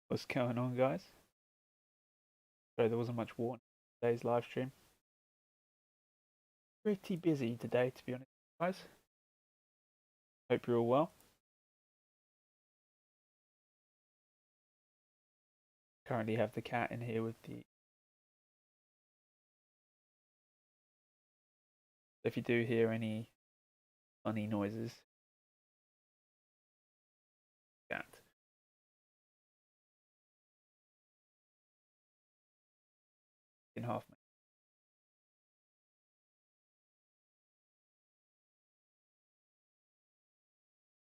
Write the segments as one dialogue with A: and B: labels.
A: What's going on, guys? Sorry, there wasn't much warning in today's live stream. Pretty busy today, to be honest, guys. Hope you're all well. Currently have the cat in here with the. If you do hear any funny noises, cat. In half.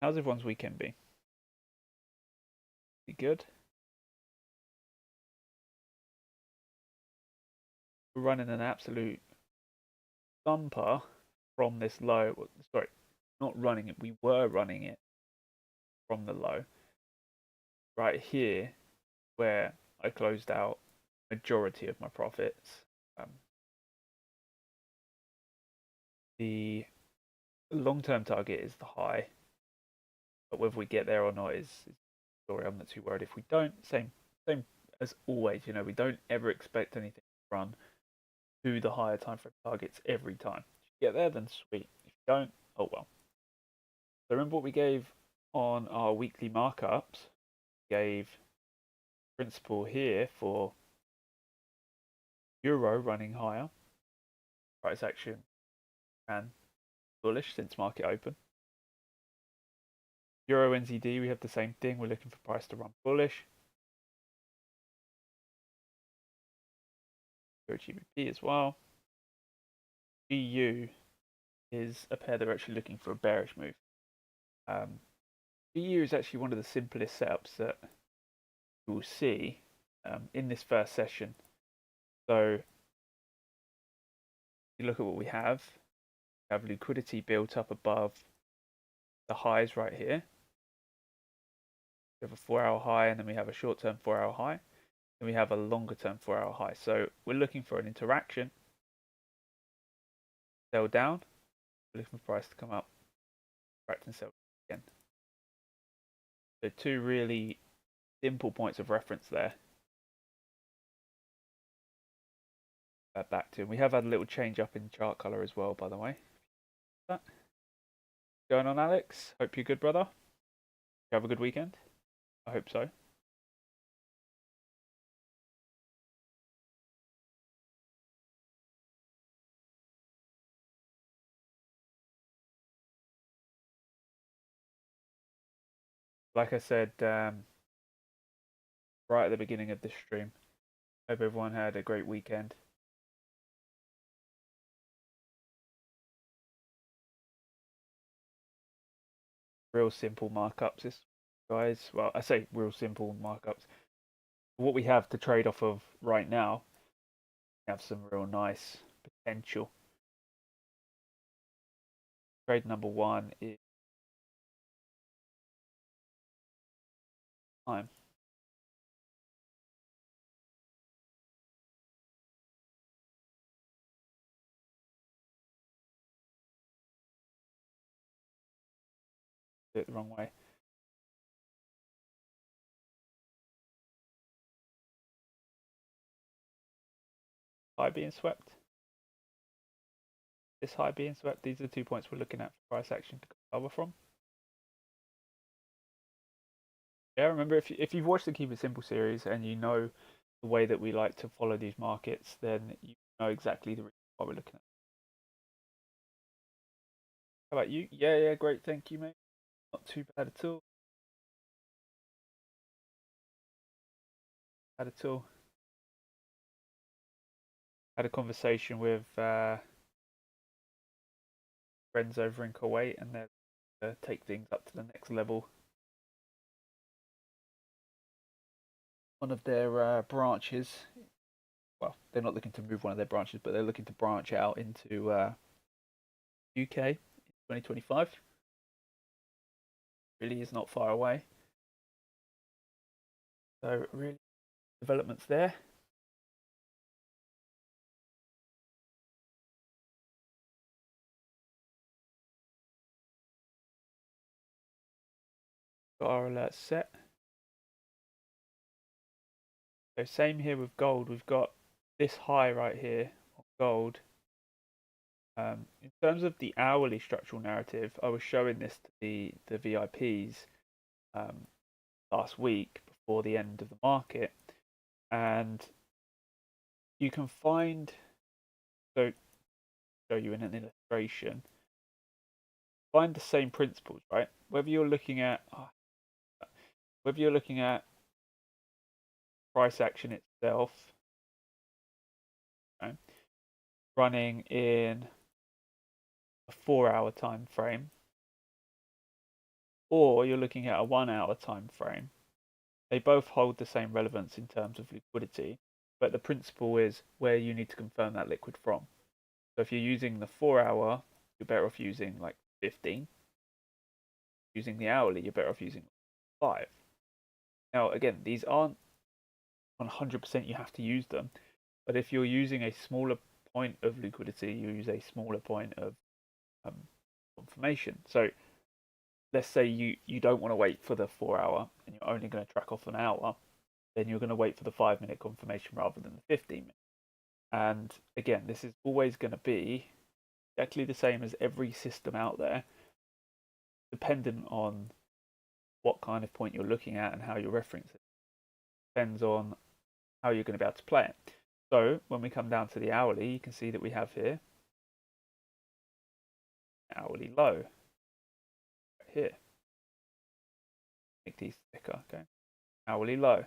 A: How's everyone's weekend been? Be good. We're running an absolute thumper from this low. Sorry, not running it. We were running it from the low. Right here, where I closed out majority of my profits. The long-term target is the high, but whether we get there or not is a story. I'm not too worried if we don't. Same as always. We don't ever expect anything to run to the higher time frame targets every time. If you get there, then sweet. If you don't, oh well. So remember what we gave on our weekly markups? We gave principle here for euro running higher. Price action and bullish since market open. Euro NZD, we have the same thing. We're looking for price to run bullish. Euro GBP as well. GU is a pair that are actually looking for a bearish move. GU is actually one of the simplest setups that you will see in this first session. So you look at what we have liquidity built up above the highs right here. We have a 4-hour high, and then we have a short-term 4-hour high. Then we have a longer-term 4-hour high. So we're looking for an interaction. Sell down. We're looking for price to come up. Correct and sell again. So two really simple points of reference there. Back to, and we have had a little change up in chart color as well, by the way. What's going on, Alex? Hope you're good, brother. You have a good weekend. I hope so. Like I said right at the beginning of this stream, hope everyone had a great weekend. Real simple markups, this guys. Well, I say real simple markups. What we have to trade off of right now, we have some real nice potential. Trade number one is time. Do it the wrong way. High being swept. This high being swept. These are the 2 points we're looking at for price action to cover from. Yeah, remember if you've watched the Keep It Simple series and you know the way that we like to follow these markets, then you know exactly the reason why we're looking at. How about you? Yeah, great, thank you, mate. Not too bad at all. Bad at all. Had a conversation with friends over in Kuwait, and they're take things up to the next level. One of their branches. Well, they're not looking to move one of their branches, but they're looking to branch out into UK in 2025. Really is not far away. So really developments there. Got our alerts set. So same here with gold. We've got this high right here on gold. In terms of the hourly structural narrative, I was showing this to the VIPs um, last week before the end of the market, and you can find, so show you in an illustration, find the same principles, right? Whether you're looking at price action itself, right, running in a 4-hour time frame, or you're looking at a 1-hour time frame, they both hold the same relevance in terms of liquidity, but the principle is where you need to confirm that liquid from. So if you're using the 4-hour, you're better off using like 15. Using the hourly, you're better off using 5. Now, again, these aren't 100% you have to use them, but if you're using a smaller point of liquidity, you use a smaller point of um, confirmation. So let's say you don't want to wait for the 4-hour and you're only going to track off an hour, then you're going to wait for the 5-minute confirmation rather than the 15-minute. And again, this is always going to be exactly the same as every system out there, dependent on what kind of point you're looking at and how you're referencing it. Depends on how you're going to be able to play it. So when we come down to the hourly, you can see that we have here hourly low right here. Make these thicker, okay? Hourly low.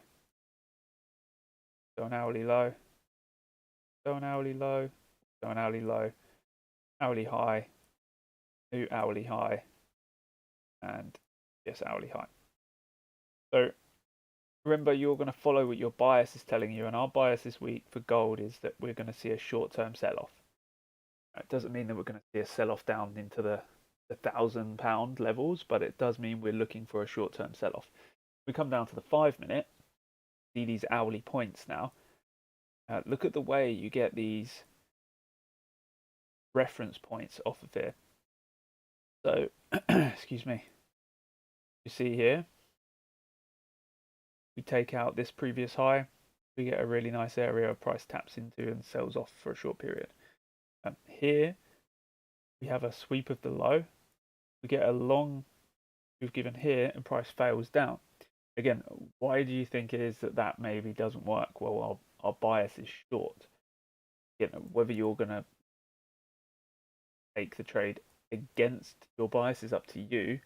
A: So an hourly low. So an hourly low. So an hourly low. Hourly high. New hourly high. And yes, hourly high. So remember, you're going to follow what your bias is telling you, and our bias this week for gold is that we're going to see a short-term sell-off. It doesn't mean that we're going to see a sell-off down into the £1,000 levels, but it does mean we're looking for a short-term sell-off. We come down to the 5-minute, see these hourly points now. Look at the way you get these reference points off of here. So, excuse me. You see here, we take out this previous high, we get a really nice area of price taps into and sells off for a short period. Here, we have a sweep of the low. We get a long we've given here and price fails down. Again, why do you think it is that that maybe doesn't work? Well, our bias is short. You know, whether you're going to take the trade against your bias is up to you.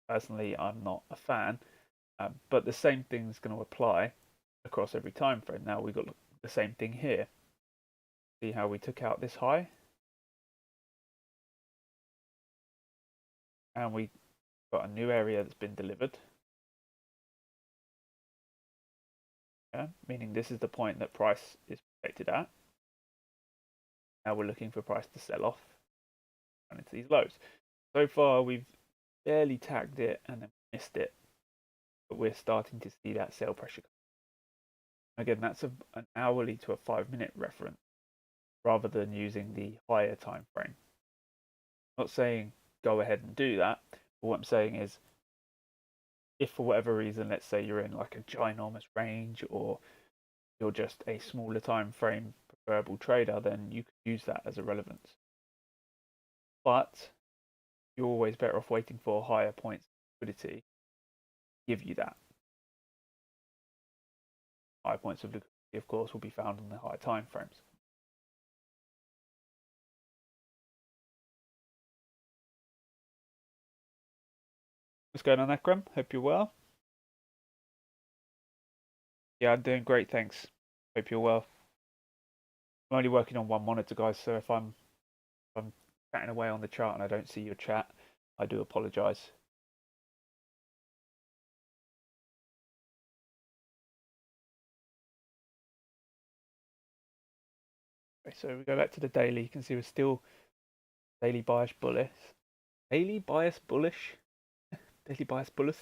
A: Personally, I'm not a fan, but the same thing is going to apply across every time frame. Now we've got the same thing here. See how we took out this high, and we got a new area that's been delivered. Yeah, meaning this is the point that price is protected at. Now we're looking for price to sell off and into these lows. So far, we've barely tagged it and then missed it, but we're starting to see that sell pressure. Again, that's an hourly to a 5-minute reference rather than using the higher time frame. I'm not saying go ahead and do that, but what I'm saying is if for whatever reason, let's say you're in like a ginormous range or you're just a smaller time frame preferable trader, then you could use that as a relevance. But you're always better off waiting for higher points of liquidity to give you that. High points of liquidity, of course, will be found on the higher time frames. What's going on, Akram? Hope you're well. Yeah, I'm doing great, thanks. Hope you're well. I'm only working on one monitor, guys, so if I'm chatting away on the chart and I don't see your chat, I do apologise. Okay, so we go back to the daily. You can see we're still daily bias bullish. Daily bias bullish. Daily bias bullish.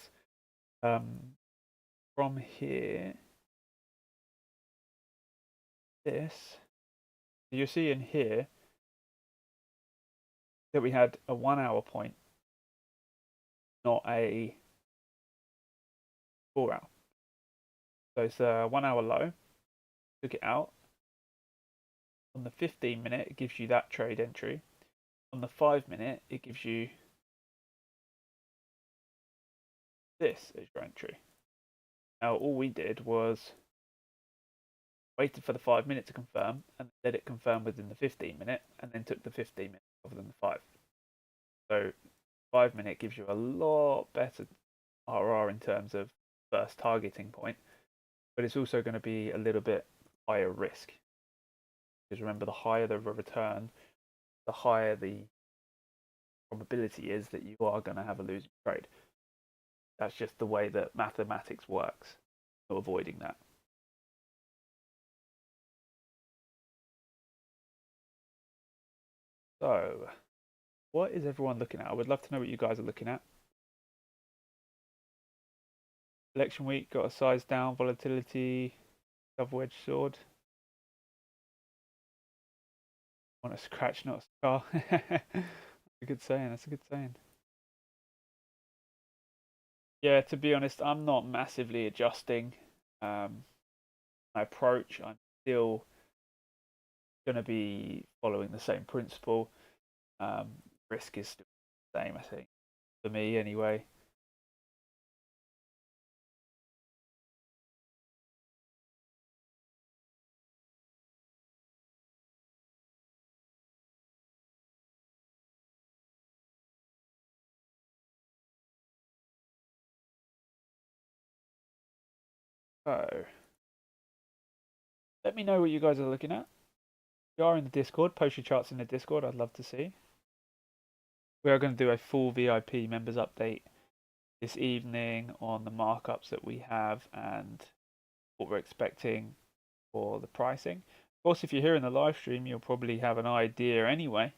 A: From here, this. You'll see in here that we had a 1-hour point, not a 4-hour. So it's a 1-hour low, took it out. On the 15-minute, it gives you that trade entry. On the 5-minute, it gives you this as your entry. Now, all we did was waited for the 5 minute to confirm and let it confirm within the 15-minute, and then took the 15-minute rather than the 5. So 5-minute gives you a lot better RR in terms of first targeting point, but it's also going to be a little bit higher risk. Because remember, the higher the return, the higher the probability is that you are going to have a losing trade. That's just the way that mathematics works. No avoiding that. So, what is everyone looking at? I would love to know what you guys are looking at. Election week, got a size down, volatility, double-edged sword. Want a scratch, not a scar. That's a good saying. That's a good saying. Yeah, to be honest, I'm not massively adjusting my approach. I'm still going to be following the same principle. Risk is still the same, I think, for me anyway. So, let me know what you guys are looking at. If you are in the Discord, post your charts in the Discord. I'd love to see. We are going to do a full VIP members update this evening on the markups that we have and what we're expecting for the pricing. Of course, if you're here in the live stream, you'll probably have an idea anyway.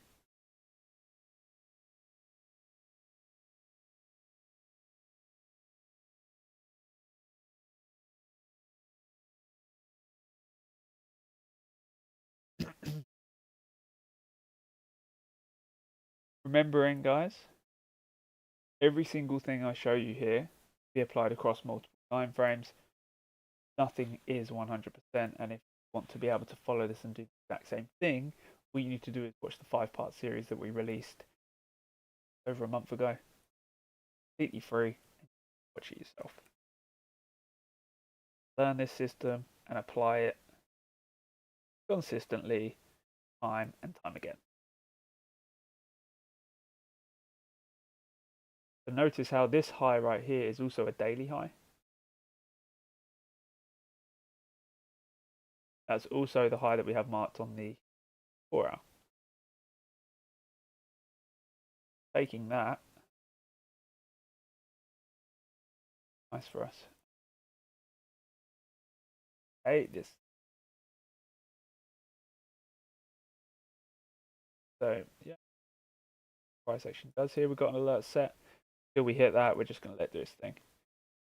A: Remembering, guys, every single thing I show you here be applied across multiple time frames. Nothing is 100%, and if you want to be able to follow this and do the exact same thing, all you need to do is watch the 5-part series that we released over a month ago. Completely free. Watch it yourself. Learn this system and apply it consistently, time and time again. So notice how this high right here is also a daily high. That's also the high that we have marked on the 4-hour. Taking that, nice for us. Hey, this. So yeah, price action does here. We've got an alert set. Till we hit that, we're just going to let do its thing.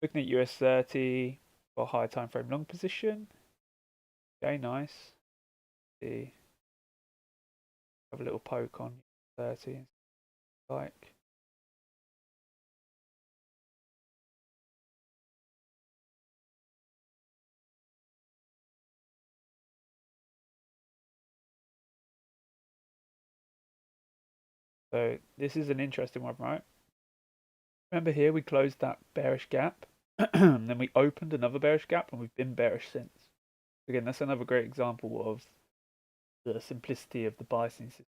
A: Looking at US 30 for high time frame long position. Okay, nice. See, have a little poke on 30. Like. So this is an interesting one, right? Remember here we closed that bearish gap, and then we opened another bearish gap, and we've been bearish since. Again, that's another great example of the simplicity of the biasing system.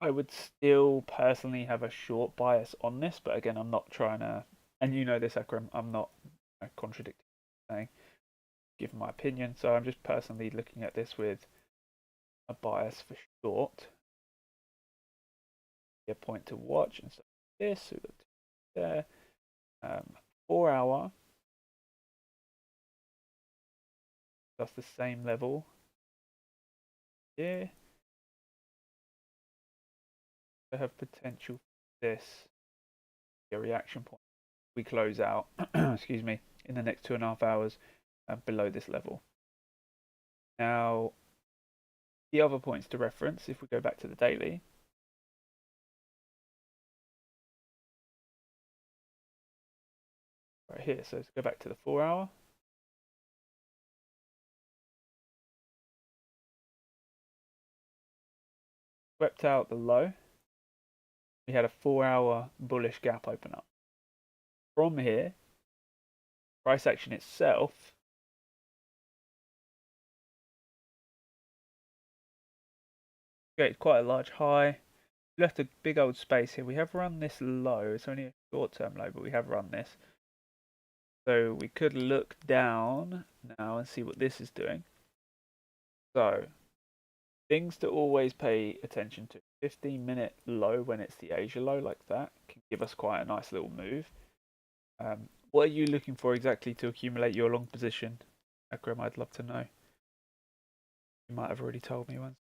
A: I would still personally have a short bias on this, but again, I'm not trying to, and you know this, Akram, I'm not contradicting anything, giving my opinion, so I'm just personally looking at this with a bias for short. A point to watch and stuff like this, so there. 4-hour, that's the same level here. I have potential for this a reaction point. We close out, excuse me, in the next 2.5 hours below this level. Now, the other points to reference, if we go back to the daily, right here. So let's go back to the 4 hour. Swept out the low. We had a 4 hour bullish gap open up. From here, price action itself created quite a large high. We left a big old space here. We have run this low. It's only a short-term low, but we have run this. So we could look down now and see what this is doing. So things to always pay attention to. 15-minute low when it's the Asia low like that can give us quite a nice little move. What are you looking for exactly to accumulate your long position, Akram? I'd love to know. You might have already told me once.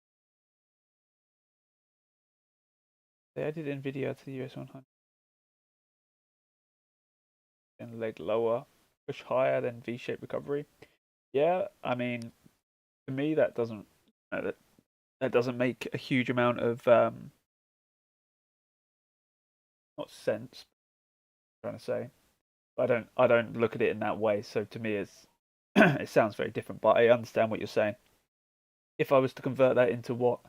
A: They added NVIDIA to the US 100. And leg lower, push higher than V-shaped recovery. Yeah, I mean, to me that doesn't that doesn't make a huge amount of not sense. I'm trying to say, I don't look at it in that way. So to me, it's it sounds very different. But I understand what you're saying. If I was to convert that into what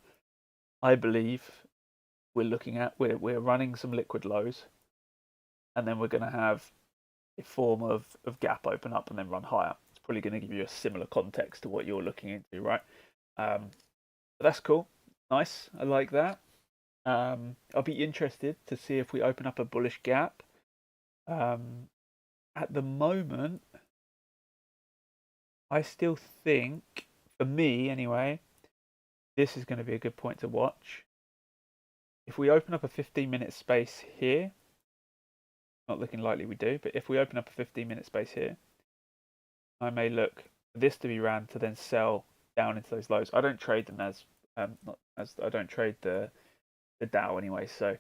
A: I believe we're looking at, we're running some liquid lows, and then we're going to have a form of gap open up and then run higher. It's probably going to give you a similar context to what you're looking into, right? But that's cool. Nice. I like that. I'll be interested to see if we open up a bullish gap. At the moment, I still think, for me anyway, this is going to be a good point to watch. If we open up a 15-minute space here, not looking likely we do, but if we open up a 15-minute space here, I may look for this to be ran to then sell down into those lows. I don't trade them I don't trade the Dow anyway, so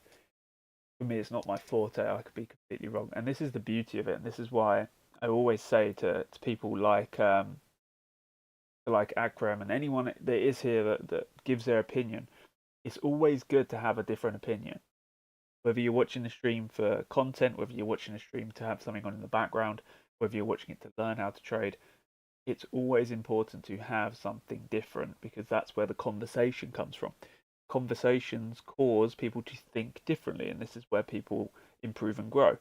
A: for me it's not my forte. I could be completely wrong, and this is the beauty of it, and this is why I always say to people like Akram and anyone that is here that gives their opinion, it's always good to have a different opinion. Whether you're watching the stream for content, whether you're watching the stream to have something on in the background, whether you're watching it to learn how to trade, it's always important to have something different because that's where the conversation comes from. Conversations cause people to think differently, and this is where people improve and grow.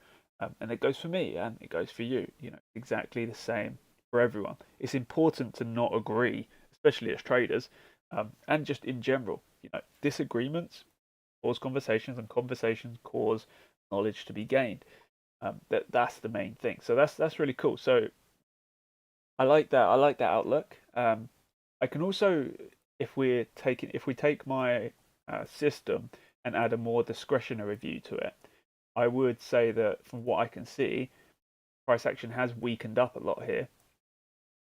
A: And it goes for me and it goes for you. You know, exactly the same for everyone. It's important to not agree, especially as traders, and just in general. You know, disagreements cause conversations, and conversations cause knowledge to be gained. That's the main thing. So that's really cool. So I like that. I like that outlook. I can also, if we take my system and add a more discretionary view to it, I would say that from what I can see, price action has weakened up a lot here.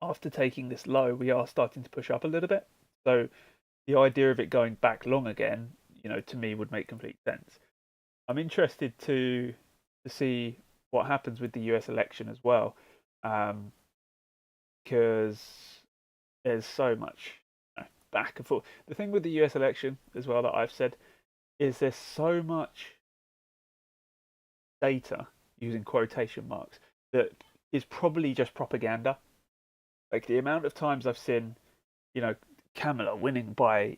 A: After taking this low, we are starting to push up a little bit. So the idea of it going back long again, you know, to me would make complete sense. I'm interested to see what happens with the US election as well, because there's so much back and forth. The thing with the US election as well that I've said is there's so much data using quotation marks that is probably just propaganda. Like the amount of times I've seen, you know, Kamala winning by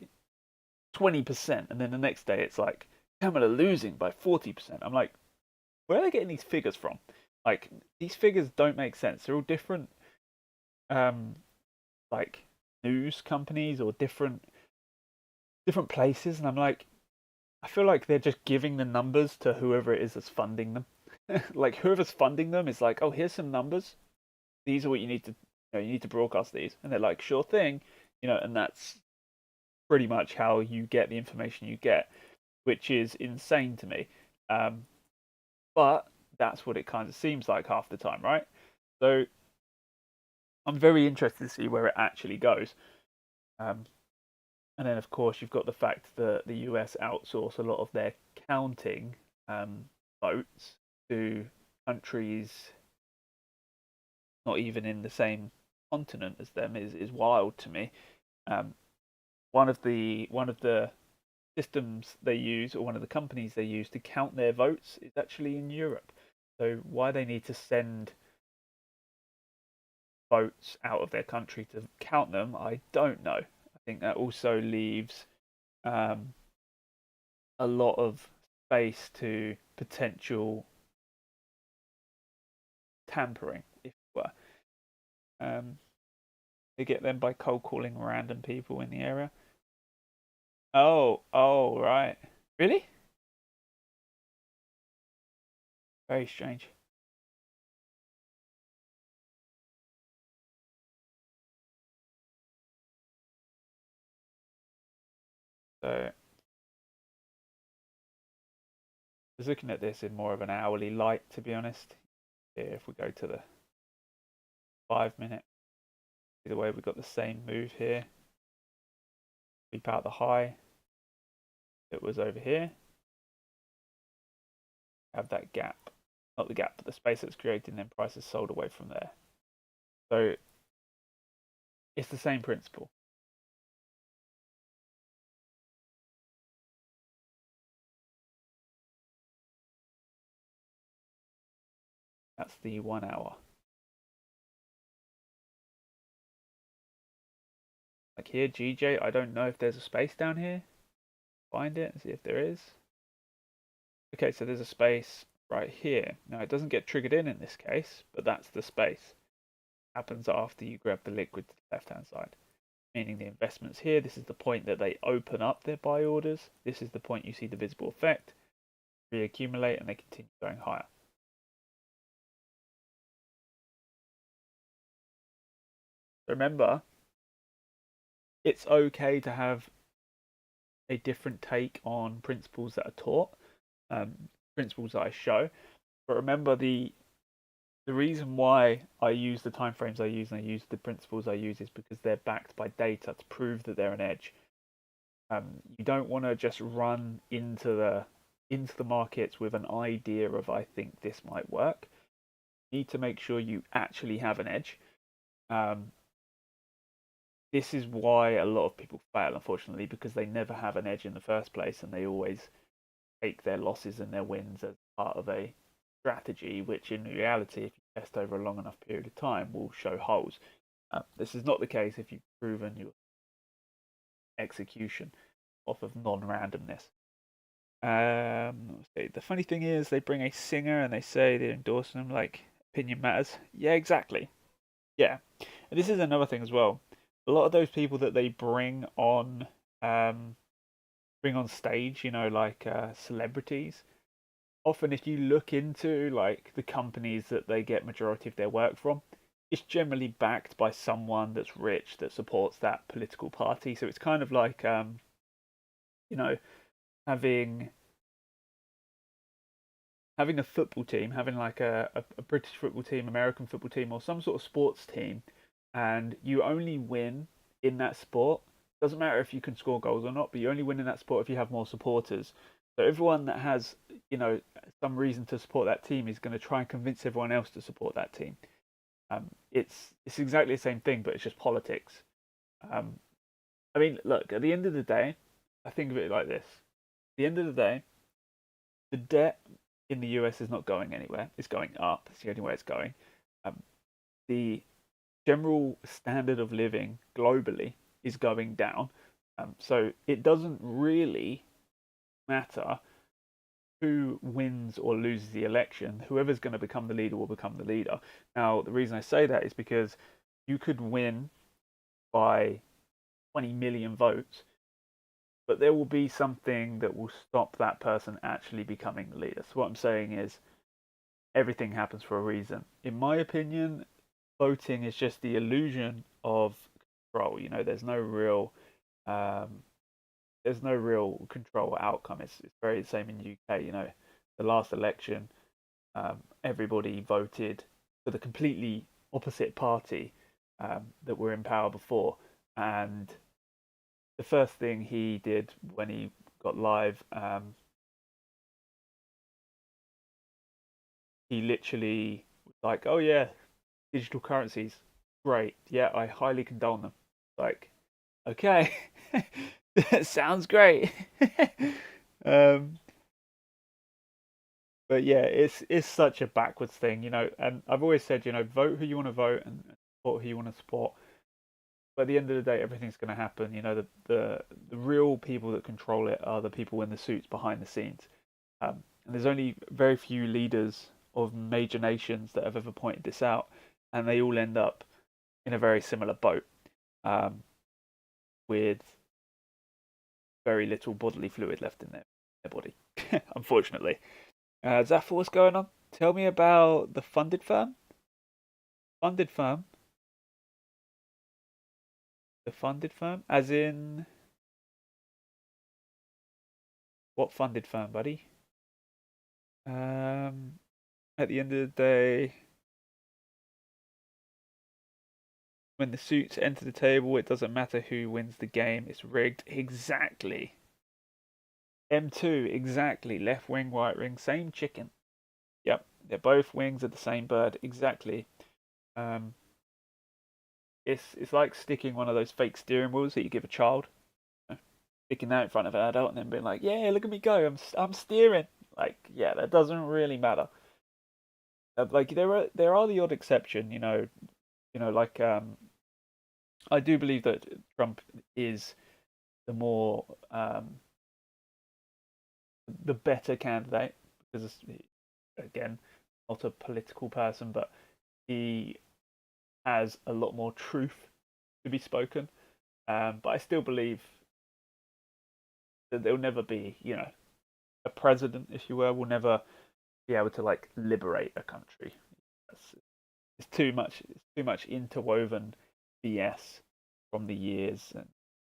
A: 20%, and then the next day it's like Kamala losing by 40%. I'm like, where are they getting these figures from? Like these figures don't make sense. They're all different, like news companies or different places, and I'm like, I feel like they're just giving the numbers to whoever it is that's funding them. Like whoever's funding them is like, oh, here's some numbers. These are what you need to, you need to broadcast these, and they're like, sure thing, and that's pretty much how you get the information you get, which is insane to me. But that's what it kind of seems like half the time, right? So I'm very interested to see where it actually goes. And then, of course, you've got the fact that the US outsource a lot of their counting votes to countries not even in the same continent as them is wild to me. One of the systems they use, or one of the companies they use to count their votes, is actually in Europe. So why they need to send votes out of their country to count them, I don't know. I think that also leaves um, a lot of space to potential tampering, if you were. They get them by cold calling random people in the area. Oh, right. Really? Very strange. So, I was looking at this in more of an hourly light, to be honest. Here, if we go to the 5 minute, either way, we've got the same move here. Sweep out the high that was over here. Have that gap, not the gap, but the space that's created, and then prices sold away from there. So, it's the same principle. That's the 1 hour. Like here, GJ, I don't know if there's a space down here. Find it and see if there is. Okay, so there's a space right here. Now it doesn't get triggered in this case, but that's the space. Happens after you grab the liquid to the left hand side. Meaning the investments here, this is the point that they open up their buy orders. This is the point you see the visible effect, reaccumulate, and they continue going higher. Remember, it's okay to have a different take on principles that are taught, principles that I show. But remember, the reason why I use the timeframes I use and I use the principles I use is because they're backed by data to prove that they're an edge. You don't want to just run into the markets with an idea of I think this might work. You need to make sure you actually have an edge. Um, this is why a lot of people fail, unfortunately, because they never have an edge in the first place, and they always take their losses and their wins as part of a strategy, which in reality, if you test over a long enough period of time, will show holes. This is not the case if you've proven your execution off of non-randomness. The funny thing is, they bring a singer and they say they're endorsing them like opinion matters. Yeah, exactly. Yeah, and this is another thing as well. A lot of those people that they um, bring on stage, like celebrities. Often, if you look into like the companies that they get majority of their work from, it's generally backed by someone that's rich that supports that political party. So it's kind of like you know having having a football team, having like a British football team, American football team, or some sort of sports team, and you only win in that sport. Doesn't matter if you can score goals or not, but you only win in that sport if you have more supporters. So everyone that has, some reason to support that team is going to try and convince everyone else to support that team. It's exactly the same thing, but it's just politics. Um, I mean, look, at the end of the day, I think of it like this: at the end of the day, the debt in the US is not going anywhere. It's going up. It's the only way it's going. Um, the general standard of living globally is going down. So it doesn't really matter who wins or loses the election. Whoever's going to become the leader will become the leader. Now, the reason I say that is because you could win by 20 million votes, but there will be something that will stop that person actually becoming the leader. So what I'm saying is everything happens for a reason. In my opinion, voting is just the illusion of control. Um, there's no real control outcome. It's very the same in the UK. The last election, everybody voted for the completely opposite party that were in power before, and the first thing he did when he got live, he literally was like, "Oh yeah, digital currencies, great. Yeah, I highly condone them." Like, okay, that sounds great. um, but yeah, it's such a backwards thing, and I've always said, vote who you want to vote and support who you want to support. But at the end of the day, everything's going to happen. The real people that control it are the people in the suits behind the scenes. And there's only very few leaders of major nations that have ever pointed this out, and they all end up in a very similar boat, um, with very little bodily fluid left in their body, unfortunately. Zaffa, what's going on? Tell me about the funded firm. Funded firm. The funded firm, as in what funded firm, buddy? At the end of the day, when the suits enter the table, it doesn't matter who wins the game. It's rigged. Exactly. M2, exactly. Left wing, right wing, same chicken. Yep, they're both wings of the same bird. Exactly. Um, it's like sticking one of those fake steering wheels that you give a child, sticking that in front of an adult, and then being like, "Yeah, look at me go! I'm steering." Like, yeah, that doesn't really matter. Like there are the odd exception, like I do believe that Trump is the more the better candidate because, again, not a political person, but he has a lot more truth to be spoken. But I still believe that there'll never be, a president, if you will never be able to like liberate a country. It's, it's too much. It's too much interwoven BS from the years and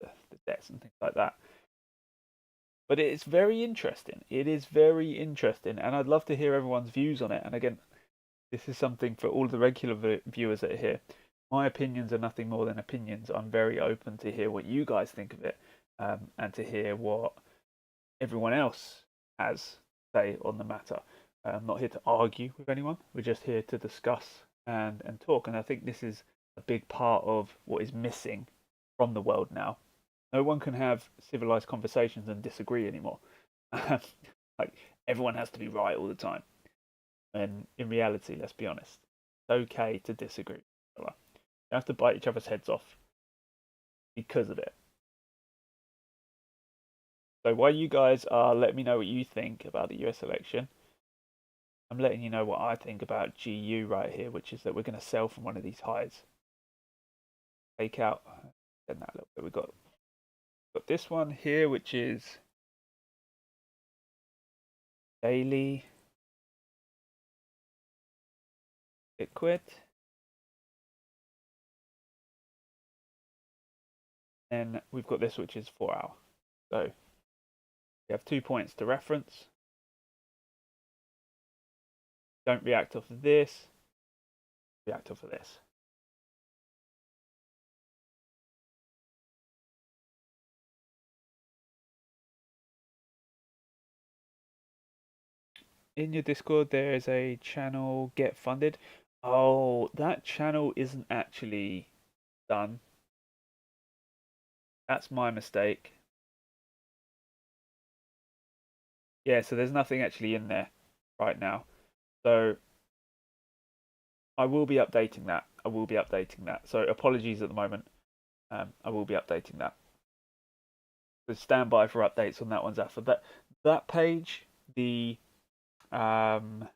A: the debts and things like that. But it's very interesting. It is very interesting, and I'd love to hear everyone's views on it. And again, this is something for all the regular viewers that are here. My opinions are nothing more than opinions. I'm very open to hear what you guys think of it, and to hear what everyone else has to say on the matter. I'm not here to argue with anyone. We're just here to discuss and talk. And I think this is a big part of what is missing from the world now. No one can have civilized conversations and disagree anymore. Like, everyone has to be right all the time. And in reality, let's be honest, it's okay to disagree. You have to bite each other's heads off because of it. So while you guys are letting me know what you think about the US election, I'm letting you know what I think about GU right here, which is that we're going to sell from one of these highs. Take out, then that little bit. We've got this one here, which is daily liquid. Then we've got this, which is 4 hour. So we have 2 points to reference. Don't react off of this, react off of this. In your Discord, there is a channel, Get Funded. Oh, that channel isn't actually done. That's my mistake. Yeah, so there's nothing actually in there right now. So I will be updating that. I will be updating that. So apologies at the moment. I will be updating that. So stand by for updates on that one, Zaffa. That page, um,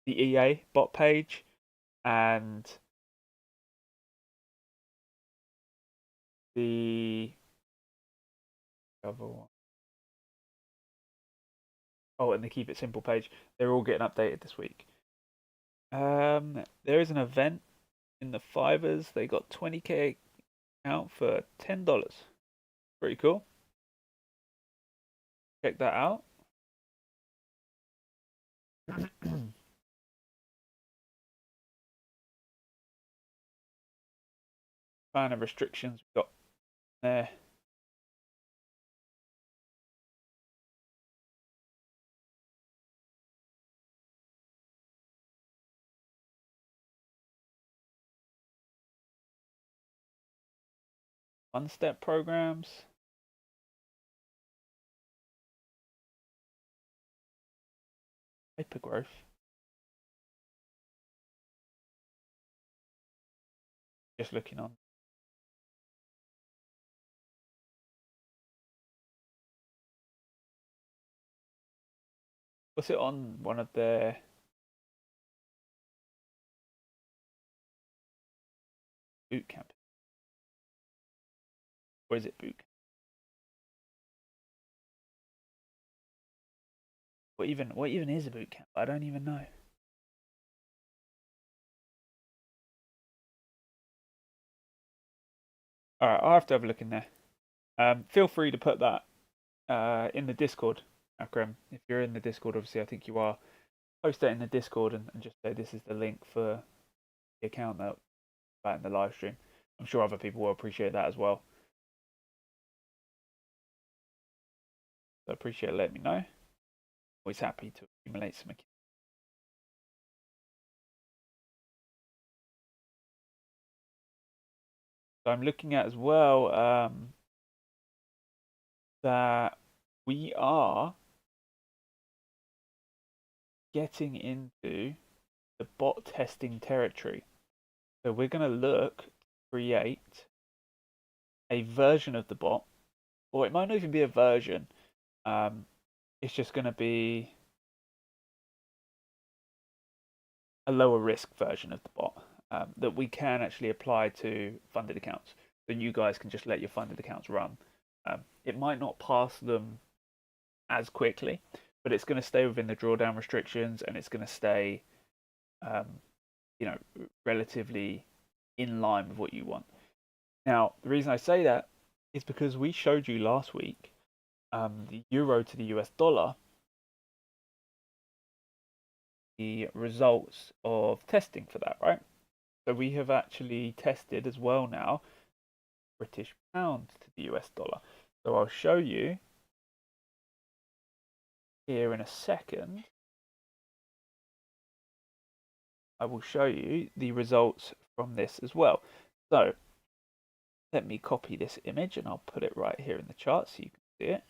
A: the EA bot page, and the other one. Oh, and the Keep It Simple page. They're all getting updated this week. There is an event in the Fivers. They got 20k out for $10. Pretty cool. Check that out. Kind of restrictions we've got there. One-step programs. Hypergrowth. just looking on. Was it on one of their boot camp? Or is it boot camp? What even is a boot camp? I don't even know. Alright, I'll have to have a look in there. Feel free to put that in the Discord, Akram. If you're in the Discord, obviously I think you are. Post that in the Discord and just say this is the link for the account that in the live stream. I'm sure other people will appreciate that as well. So I appreciate it. Let me know. Always happy to accumulate some accounts. So I'm looking at as well that we are getting into the bot testing territory. So we're going to look to create a version of the bot, or it might not even be a version. It's just going to be a lower risk version of the bot that we can actually apply to funded accounts. So you guys can just let your funded accounts run. It might not pass them as quickly, but it's going to stay within the drawdown restrictions, and it's going to stay, relatively in line with what you want. Now, the reason I say that is because we showed you last week the euro to the US dollar, the results of testing for that, right? So we have actually tested as well now British pound to the US dollar. So I'll show you here in a second. I will show you the results from this as well. So let me copy this image and I'll put it right here in the chart so you can see it.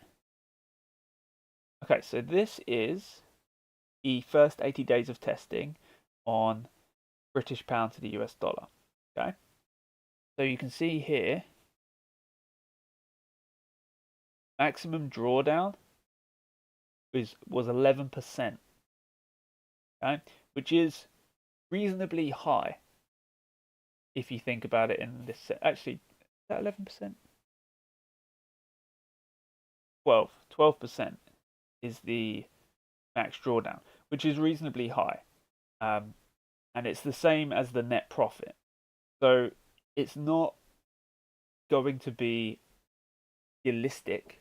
A: Okay, so this is the first 80 days of testing on British pound to the US dollar. Okay, so you can see here maximum drawdown was 11%. Okay, which is reasonably high if you think about it in this. Actually, is that 11%? 12% is the max drawdown, which is reasonably high, and it's the same as the net profit. So it's not going to be realistic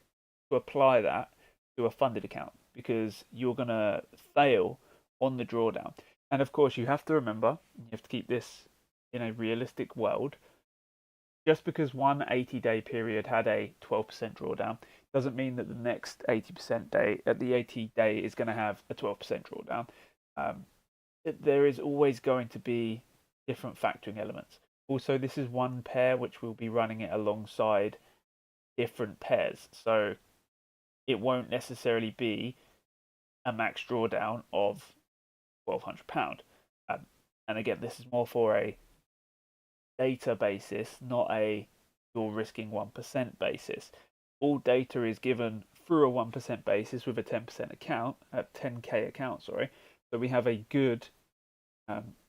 A: to apply that to a funded account because you're going to fail on the drawdown. And of course, you have to remember, you have to keep this in a realistic world. Just because one 80-day period had a 12% drawdown doesn't mean that the next 80% day at the 80 day is going to have a 12% drawdown. There is always going to be different factoring elements. Also, this is one pair which will be running it alongside different pairs, so it won't necessarily be a max drawdown of £1,200. And again, this is more for a data basis, not a you're risking 1% basis. All data is given through a 1% basis with a 10% account, a 10k account, sorry. So we have a good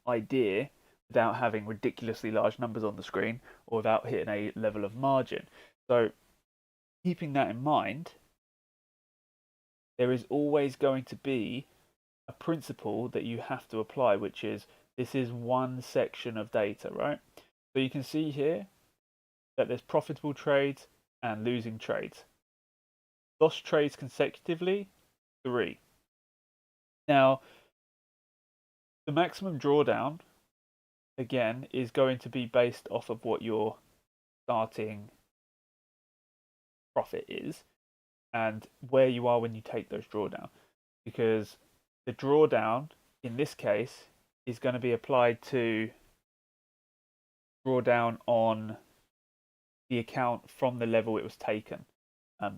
A: idea without having ridiculously large numbers on the screen or without hitting a level of margin. So keeping that in mind, there is always going to be a principle that you have to apply, which is this is one section of data, right? So you can see here that there's profitable trades and losing trades. Lost trades consecutively, 3. Now, the maximum drawdown, again, is going to be based off of what your starting profit is and where you are when you take those drawdown. Because the drawdown, in this case, is going to be applied to drawdown on the account from the level it was taken,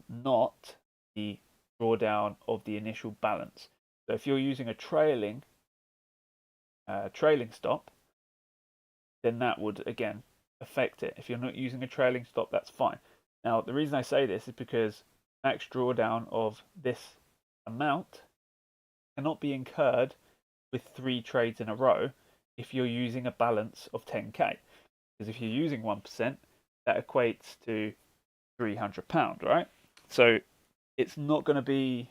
A: not the drawdown of the initial balance. So if you're using a trailing stop, then that would again affect it. If you're not using a trailing stop, that's fine. Now, the reason I say this is because max drawdown of this amount cannot be incurred with 3 trades in a row if you're using a balance of 10k. Because if you're using 1%, that equates to £300, right? So it's not going to be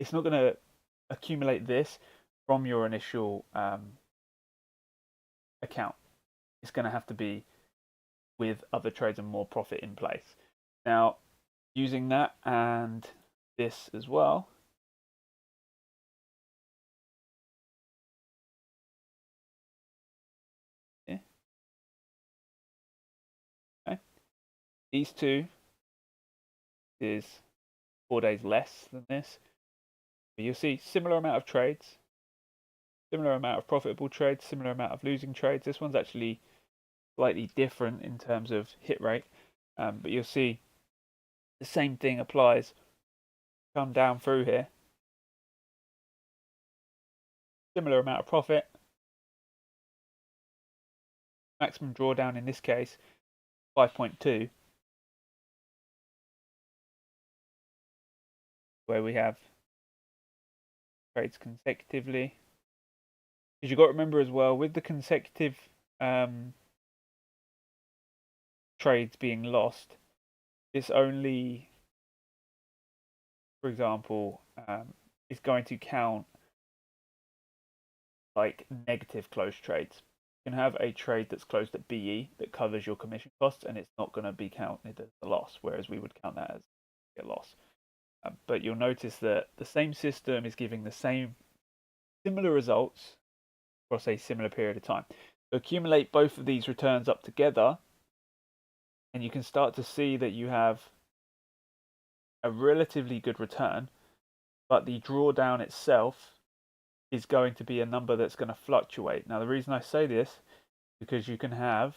A: it's not going to accumulate this from your initial account. It's going to have to be with other trades and more profit in place. Now, using that and this as well, yeah, okay. These two is 4 days less than this. But you'll see similar amount of trades, similar amount of profitable trades, similar amount of losing trades. This one's actually slightly different in terms of hit rate, but you'll see the same thing applies. Come down through here, similar amount of profit, maximum drawdown in this case 5.2, where we have trades consecutively. Because you've got to remember as well, with the consecutive trades being lost, this only, for example, is going to count like negative closed trades. You can have a trade that's closed at BE that covers your commission costs, and it's not going to be counted as a loss, whereas we would count that as a loss. But you'll notice that the same system is giving the similar results across a similar period of time. So accumulate both of these returns up together, and you can start to see that you have a relatively good return, but the drawdown itself is going to be a number that's going to fluctuate. Now, the reason I say this is because you can have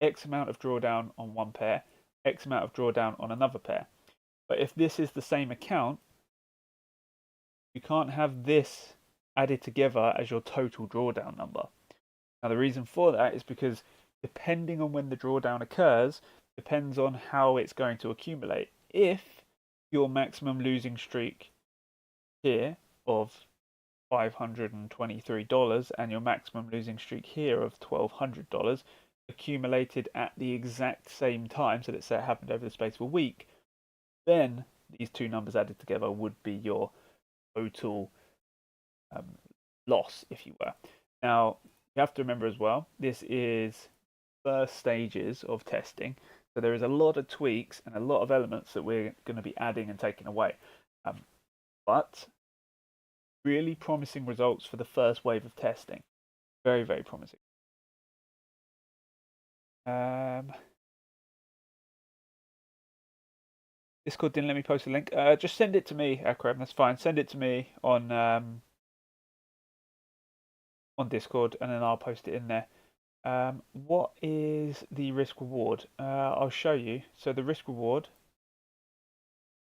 A: X amount of drawdown on one pair, X amount of drawdown on another pair. But if this is the same account, you can't have this added together as your total drawdown number. Now, the reason for that is because depending on when the drawdown occurs, depends on how it's going to accumulate. If your maximum losing streak here of $523 and your maximum losing streak here of $1,200 accumulated at the exact same time, so let's say it happened over the space of a week, then these two numbers added together would be your total loss, if you were. Now, you have to remember as well, this is first stages of testing, so there is a lot of tweaks and a lot of elements that we're going to be adding and taking away. But really promising results for the first wave of testing. Very, very promising. Discord didn't let me post a link. Just send it to me, Akram. That's fine. Send it to me on Discord, and then I'll post it in there. What is the risk reward? I'll show you. So the risk reward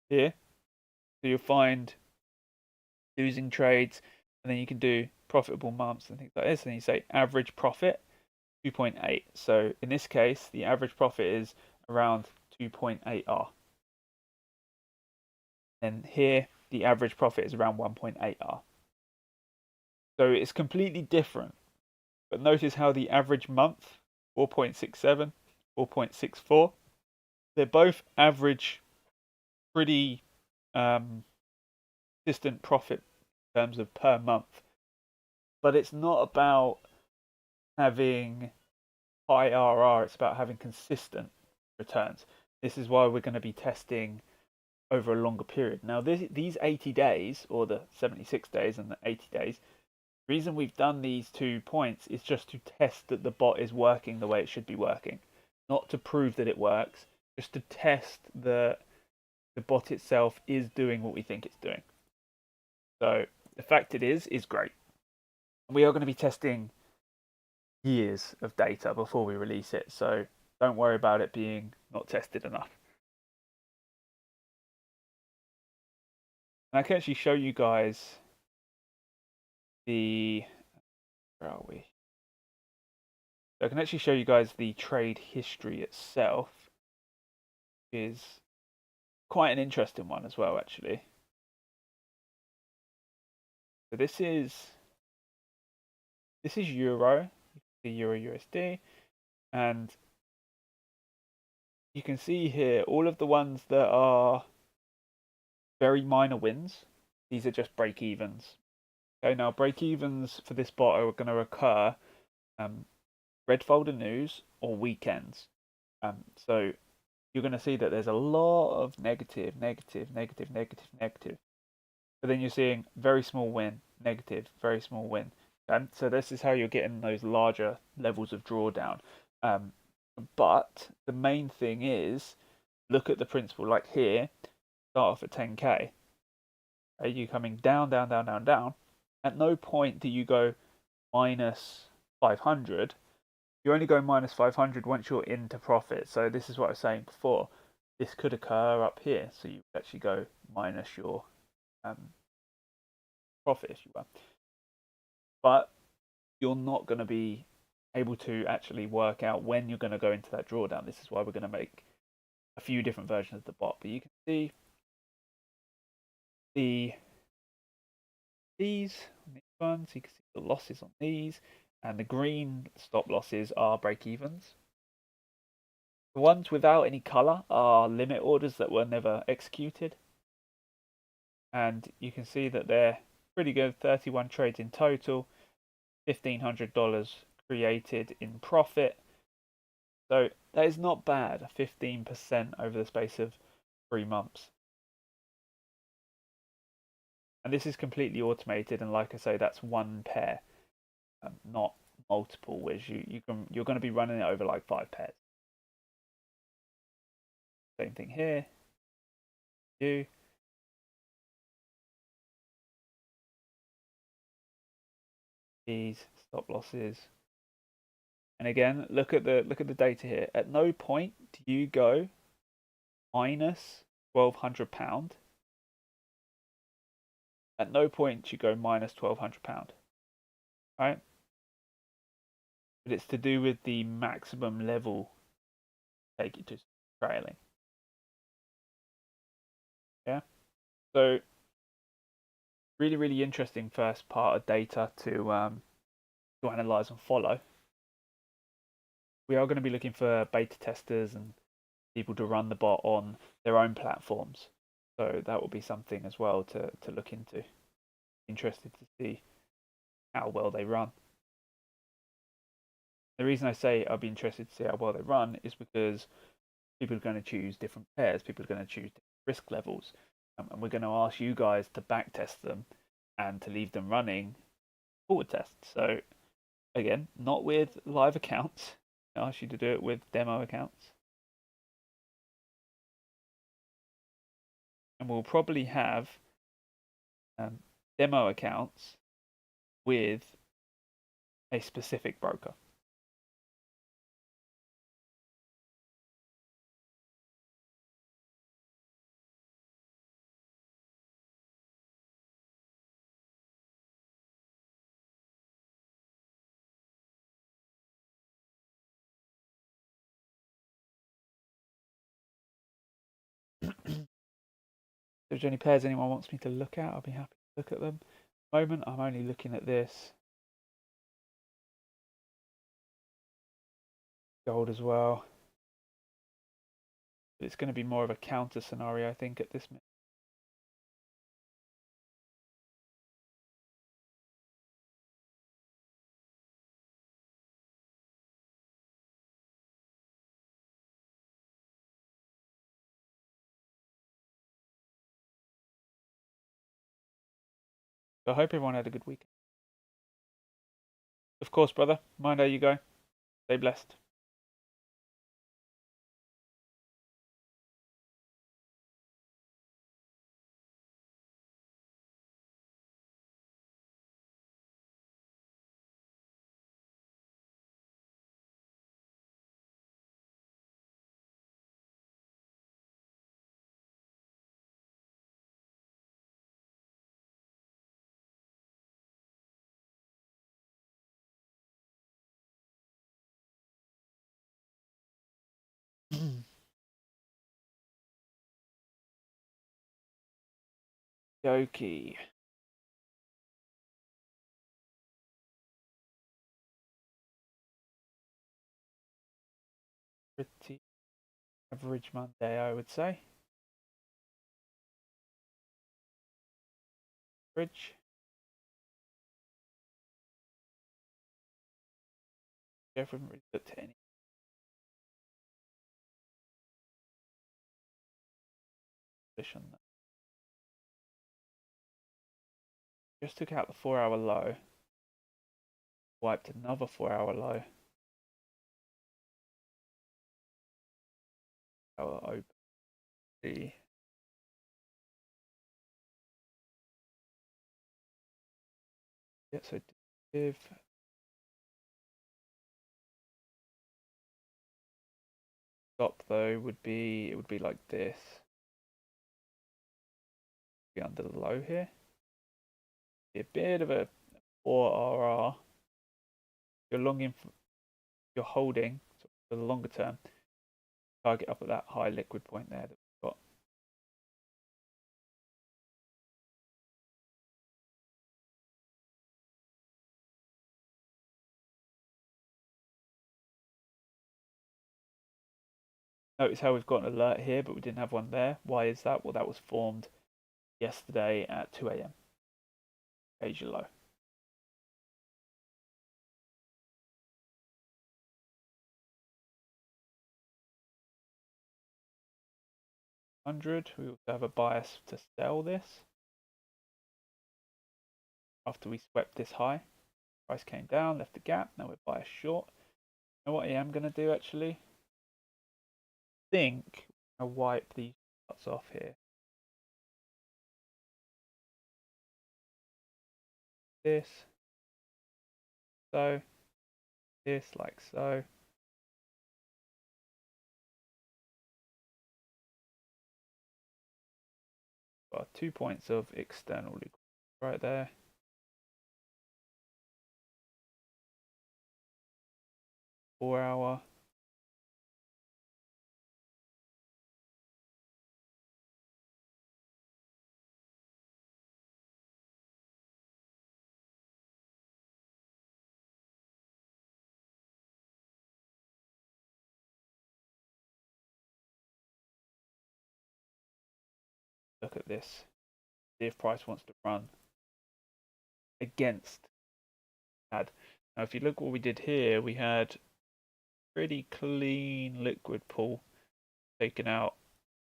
A: here. So you'll find losing trades, and then you can do profitable months and things like this. And you say average profit 2.8. So in this case, the average profit is around 2.8R. And here, the average profit is around 1.8R. So it's completely different. But notice how the average month, 4.67, 4.64, they're both average pretty consistent profit in terms of per month. But it's not about having high RR, it's about having consistent returns. This is why we're going to be testing over a longer period. Now, these 80 days, or the 76 days and the 80 days, the reason we've done these 2 points is just to test that the bot is working the way it should be working. Not to prove that it works, just to test that the bot itself is doing what we think it's doing. So the fact it is great. We are going to be testing years of data before we release it, so don't worry about it being not tested enough. And I can actually show you guys the, where are we? So I can actually show you guys the trade history itself, which is quite an interesting one as well, actually. So this is Euro, the Euro USD, and you can see here all of the ones that are very minor wins. These are just break evens. Okay, now break evens for this bot are going to occur red folder news or weekends. So you're going to see that there's a lot of negative, negative, negative, negative, negative. But then you're seeing very small win, negative, very small win. So this is how you're getting those larger levels of drawdown. But the main thing is look at the principle. Like here, start off at 10k. Are you coming down, down, down, down, down? At no point do you go minus 500. You only go minus 500 once you're into profit. So this is what I was saying before. This could occur up here. So you actually go minus your profit, if you will. But you're not going to be able to actually work out when you're going to go into that drawdown. This is why we're going to make a few different versions of the bot. But you can see these ones, you can see the losses on these, and the green stop losses are break evens. The ones without any color are limit orders that were never executed. And you can see that they're pretty good. 31 trades in total, $1,500 created in profit. So that is not bad, 15% over the space of 3 months. And this is completely automated, and like I say, that's one pair, not multiple, which you're going to be running it over like 5 pairs. Same thing here. These stop losses. And again, look at the data here. At no point do you go minus £1,200. At no point do you go minus £1,200. Right? But it's to do with the maximum level take it to trailing. Yeah. So really, really interesting first part of data to analyze and follow. We are going to be looking for beta testers and people to run the bot on their own platforms. So that will be something as well to look into. Interested to see how well they run. The reason I say I'll be interested to see how well they run is because people are going to choose different pairs, people are going to choose different risk levels, and we're going to ask you guys to back test them and to leave them running forward tests. So again, not with live accounts. I ask you to do it with demo accounts. And we'll probably have demo accounts with a specific broker. If there's any pairs anyone wants me to look at, I'll be happy to look at them. At the moment, I'm only looking at this. Gold as well. But it's going to be more of a counter scenario, I think, at this minute. So I hope everyone had a good week. Of course, brother. Mind how you go. Stay blessed. Okie. Pretty average Monday, I would say. Average. I haven't really looked at any position. Just took out the 4-hour low. Wiped another 4-hour low. Our open. The yeah, so if stop though would be like this. Be under the low here. Be a bit of a 4 RR. You're longing for, you're holding for the longer term. Target up at that high liquid point there that we've got. Notice how we've got an alert here, but we didn't have one there. Why is that? Well, that was formed yesterday at 2 a.m. Asia low. 100. We also have a bias to sell this after we swept this high. Price came down, left the gap. Now we're bias short. Now what I am going to do actually, think I'll wipe these parts off here. This, so, this like so. Got 2 points of external liquidity right there. 4-hour. Look at this. See if price wants to run against had. Now if you look what we did here, we had pretty clean liquid pool taken out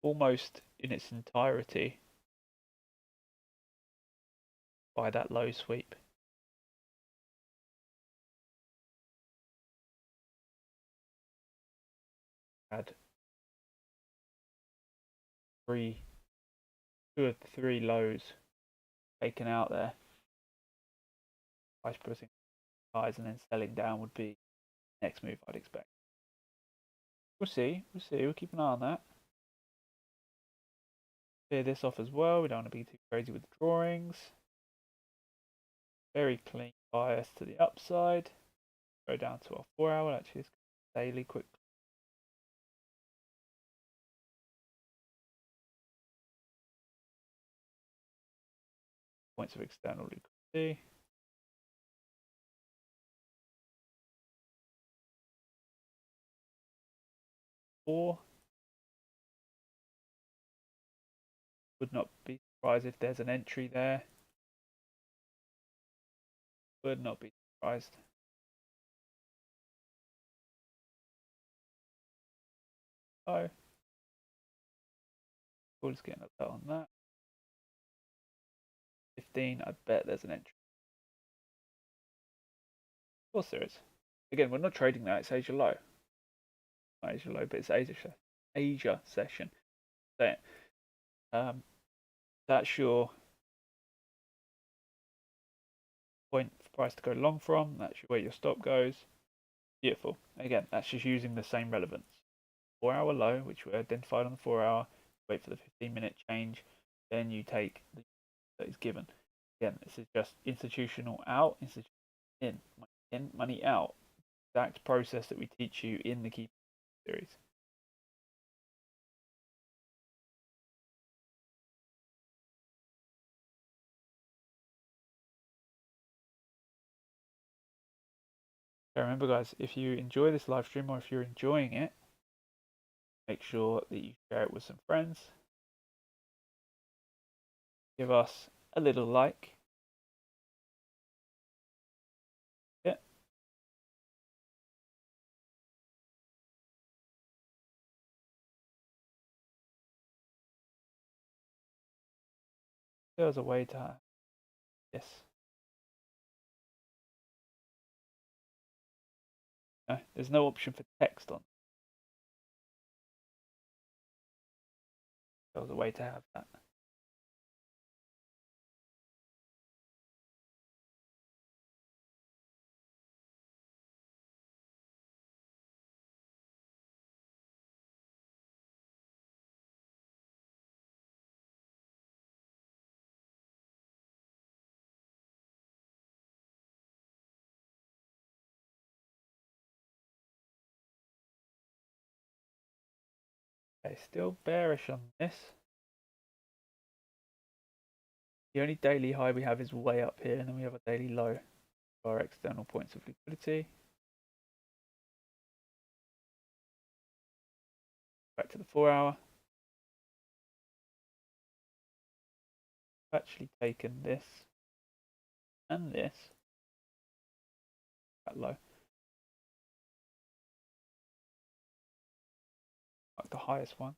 A: almost in its entirety by that low sweep. Had two or three lows taken out there. Price pressing highs and then selling down would be the next move I'd expect. We'll see. We'll keep an eye on that. Clear this off as well. We don't want to be too crazy with the drawings. Very clean bias to the upside. Go down to our 4-hour. Actually, it's daily quick. Points of external liquidity. Four. Would not be surprised if there's an entry there. Would not be surprised. Oh. We'll just get a bet on that. 15, I bet there's an entry. Of course there is. Again, we're not trading that, it's Asia low. Not Asia low, but it's Asia session. So, that's your point for price to go long from. That's where your stop goes. Beautiful. Again, that's just using the same relevance. 4-hour low, which we identified on the 4-hour. Wait for the 15-minute change. Then you take the that is given. Again, this is just institutional out, institutional in, money out. Exact process that we teach you in the key series. So remember guys, if you enjoy this live stream or if you're enjoying it, make sure that you share it with some friends. Give us a little like. Yeah. There's a way to have this. No, there's no option for text on. There's a way to have that. Okay, still bearish on this. The only daily high we have is way up here, and then we have a daily low for our external points of liquidity. Back to the 4 hour. I've actually taken this and this that low. Like the highest one.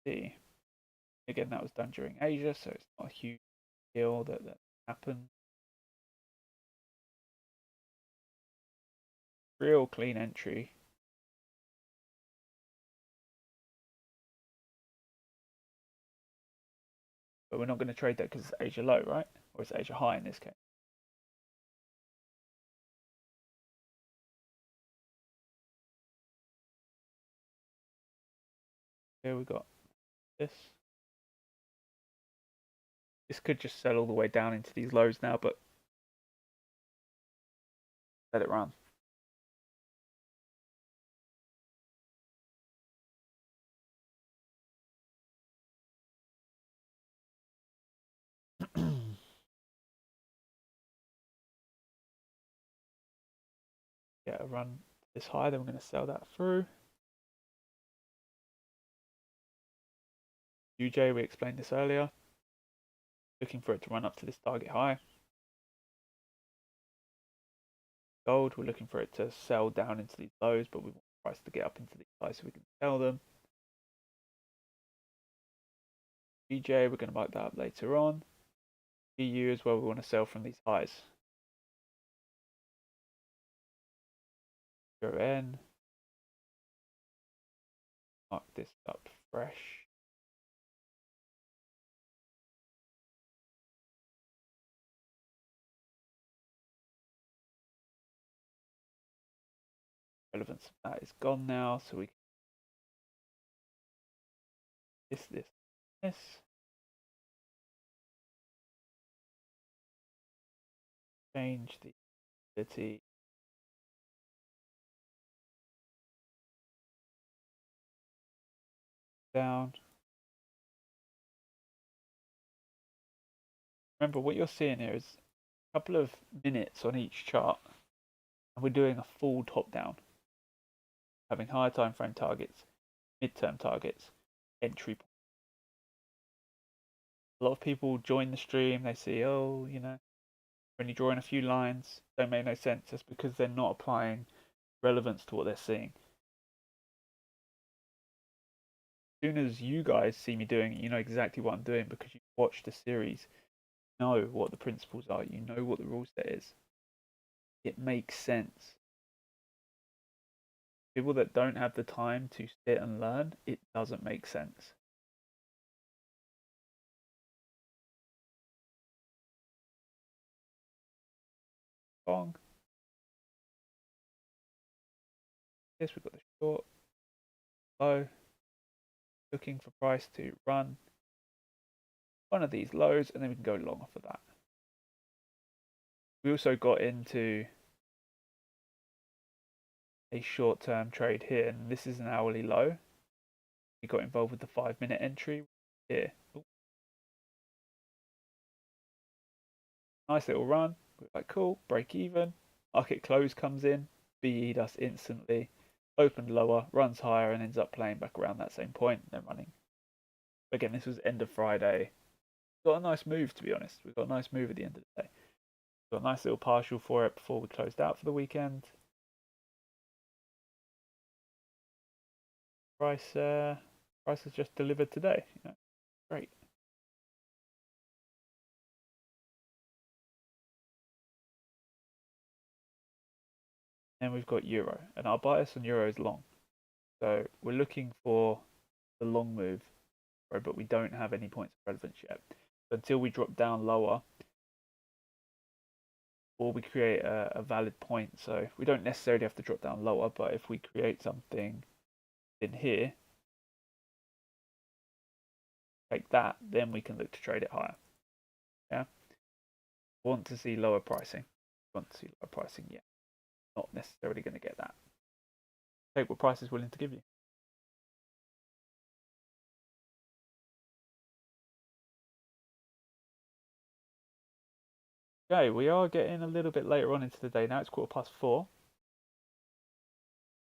A: See. Again, that was done during Asia, so it's not a huge deal that happened. Real clean entry. But we're not going to trade that because it's Asia low, right? Or it's Asia high in this case. Here we got this. This could just sell all the way down into these lows now, but let it run. Yeah, run this high, then we're going to sell that through. UJ, we explained this earlier. Looking for it to run up to this target high. Gold, we're looking for it to sell down into these lows, but we want the price to get up into these highs so we can sell them. GJ, we're going to mark that up later on. EU is where we want to sell from these highs. Go in. Mark this up fresh. Relevance of that is gone now, so we can this. Change the ability. Down. Remember, what you're seeing here is a couple of minutes on each chart, and we're doing a full top down, having higher time frame targets, midterm targets, entry. A lot of people join the stream, they see, oh, you know, when you draw in a few lines, don't make no sense. That's because they're not applying relevance to what they're seeing. As soon as you guys see me doing it, you know exactly what I'm doing because you watched the series, you know what the principles are, you know what the rule set is. It makes sense. People that don't have the time to sit and learn, it doesn't make sense. Long. Yes, we've got the short, low. Looking for price to run one of these lows, and then we can go long off of that. We also got into a short-term trade here, and this is an hourly low. We got involved with the 5-minute entry here. Ooh. Nice little run. We're like, cool, break even. Market close comes in, BE'd us instantly, opened lower, runs higher, and ends up playing back around that same point, and then running. Again, this was end of Friday. Got a nice move, to be honest. We got a nice move at the end of the day. Got a nice little partial for it before we closed out for the weekend. Price has just delivered today. Great. And we've got euro, and our bias on euro is long. So we're looking for the long move, but we don't have any points of relevance yet. So until we drop down lower, or we create a valid point. So we don't necessarily have to drop down lower, but if we create something in here, like that, then we can look to trade it higher. Yeah. Want to see lower pricing. Want to see lower pricing, yeah. Not necessarily going to get that. Take what price is willing to give you. Okay, we are getting a little bit later on into the day now. It's 4:15.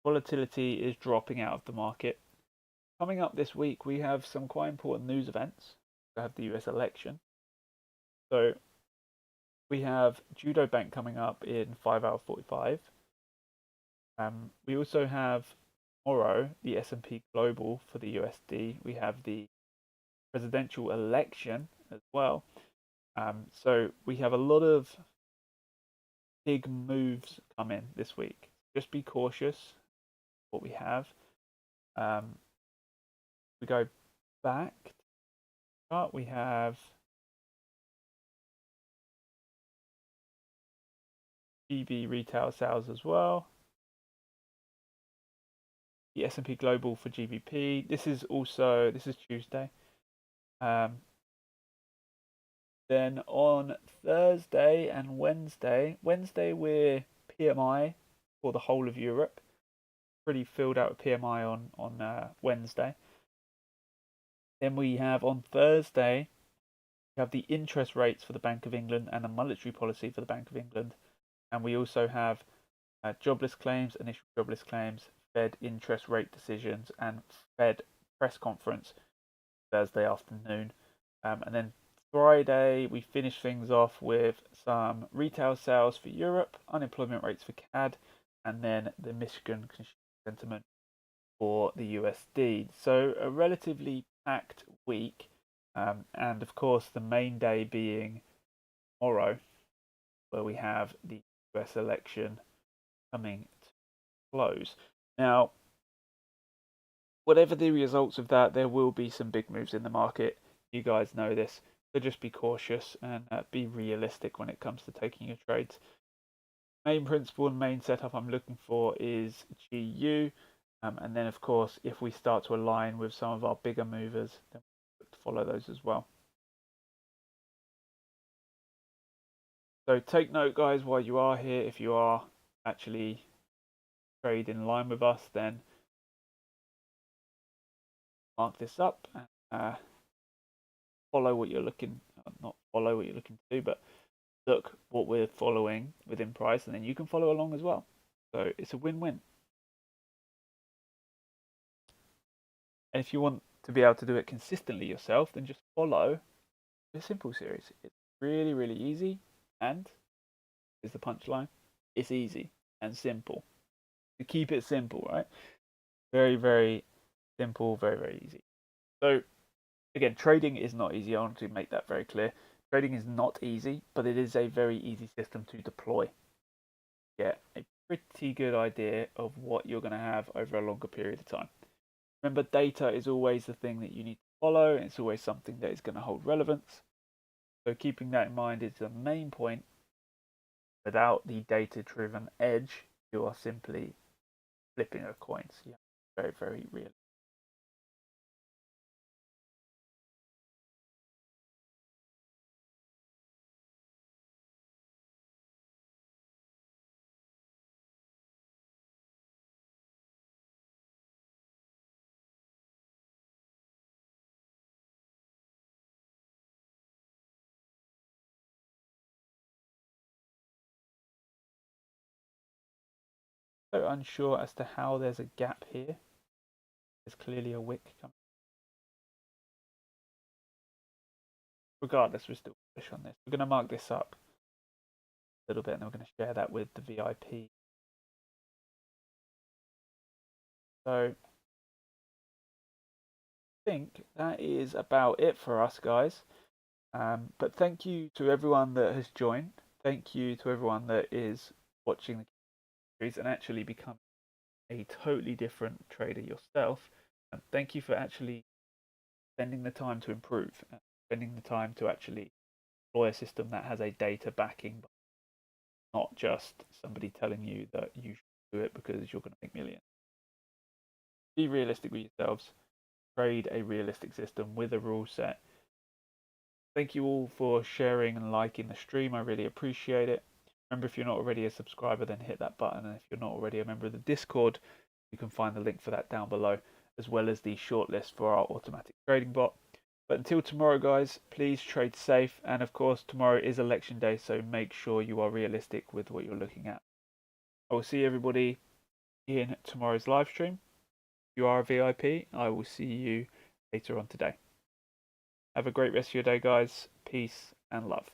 A: Volatility is dropping out of the market. Coming up this week, we have some quite important news events. We have the US election. So we have Judo Bank coming up in 5 hours 45. We also have tomorrow the S&P Global for the USD. We have the presidential election as well. So we have a lot of big moves coming this week. Just be cautious what we have. We go back. We have GB retail sales as well. The S&P Global for GBP. This is Tuesday. Then on Thursday and Wednesday we're PMI for the whole of Europe. Pretty filled out with PMI on Wednesday. Then we have on Thursday, we have the interest rates for the Bank of England and the monetary policy for the Bank of England. And we also have jobless claims, initial jobless claims, Fed interest rate decisions, and Fed press conference Thursday afternoon. And then Friday, we finish things off with some retail sales for Europe, unemployment rates for CAD, and then the Michigan consumer sentiment for the USD. So a relatively packed week, and of course the main day being tomorrow, where we have the US election coming to close. Now, whatever the results of that, there will be some big moves in the market. You guys know this. So just be cautious and be realistic when it comes to taking your trades. Main principle and main setup I'm looking for is GU. And then, of course, if we start to align with some of our bigger movers, then we'll follow those as well. So take note, guys, while you are here, if you are actually trade in line with us, then mark this up and follow what you're looking, not follow what you're looking to do, but look what we're following within price, and then you can follow along as well. So it's a win-win. And if you want to be able to do it consistently yourself, then just follow the simple series. It's really, really easy, and is the punchline. It's easy and simple. To keep it simple, right? Very, very simple, very, very easy. So again, trading is not easy. I want to make that very clear. Trading is not easy, but it is a very easy system to deploy. Get a pretty good idea of what you're going to have over a longer period of time. Remember, data is always the thing that you need to follow, and it's always something that is going to hold relevance. So keeping that in mind is the main point. Without the data-driven edge, you are simply flipping a coin. So yeah, very, very real. so unsure as to how there's a gap here. There's clearly a wick coming. Regardless, we're still bullish on this. We're going to mark this up a little bit, and then we're going to share that with the VIP. So I think that is about it for us, guys. But thank you to everyone that has joined. Thank you to everyone that is watching the series and actually becoming a totally different trader yourself. And thank you for actually spending the time to improve, spending the time to actually employ a system that has a data backing, not just somebody telling you that you should do it because you're going to make millions. Be realistic with yourselves. Trade a realistic system with a rule set. Thank you all for sharing and liking the stream. I really appreciate it. Remember, if you're not already a subscriber, then hit that button. And if you're not already a member of the Discord, you can find the link for that down below, as well as the shortlist for our automatic trading bot. But until tomorrow, guys, please trade safe. And of course, tomorrow is election day, so make sure you are realistic with what you're looking at. I will see everybody in tomorrow's live stream. If you are a VIP, I will see you later on today. Have a great rest of your day, guys. Peace and love.